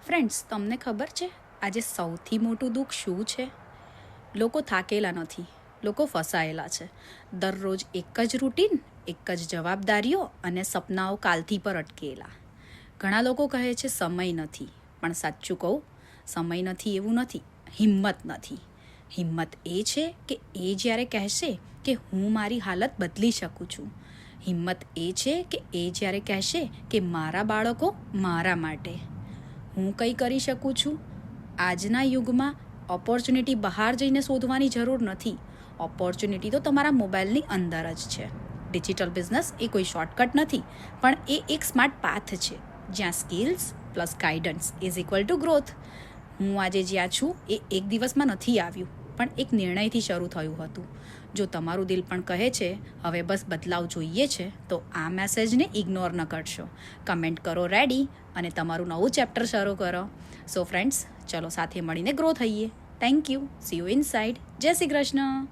Friends, તમને ખબર છે આજે સૌથી મોટું દુઃખ શું છે? લોકો થાકેલા નથી, લોકો ફસાયેલા છે. દરરોજ એક જ રૂટીન, એક જ જવાબદારીઓ અને સપનાઓ કાલથી પર અટકેલા. ઘણા લોકો કહે છે સમય નથી, પણ સાચું કહું, સમય નથી એવું નથી, હિંમત નથી. હિંમત એ છે કે એ જ્યારે કહેશે કે હું મારી હાલત બદલી શકું છું. હિંમત એ છે કે એ જ્યારે કહેશે કે મારા બાળકો મારા માટે. હું કંઈ કરી શકું છું. આજના યુગમાં ઓપોર્ચ્યુનિટી બહાર જઈને શોધવાની જરૂર નથી. ઓપોર્ચ્યુનિટી તો તમારા મોબાઈલની અંદર જ છે. ડિજિટલ બિઝનેસ એ કોઈ શોર્ટકટ નથી, પણ એ એક સ્માર્ટ પાથ છે જ્યાં skills plus guidance is equal to growth. હું આજે જ્યાં છું એ એક દિવસમાં નથી આવ્યું, પણ એક નિર્ણયથી શરૂ થયું હતું. જો તમારું દિલ પણ કહે છે હવે બસ બદલાવ જોઈએ છે, તો આ મેસેજને ઇગ્નોર ન કરશો. કમેન્ટ કરો રેડી અને તમારું નવું ચેપ્ટર શરૂ કરો. સો ફ્રેન્ડ્સ, ચલો સાથે મળીને ગ્રો થઈએ. Thank you. C you inside. જય શ્રી કૃષ્ણ.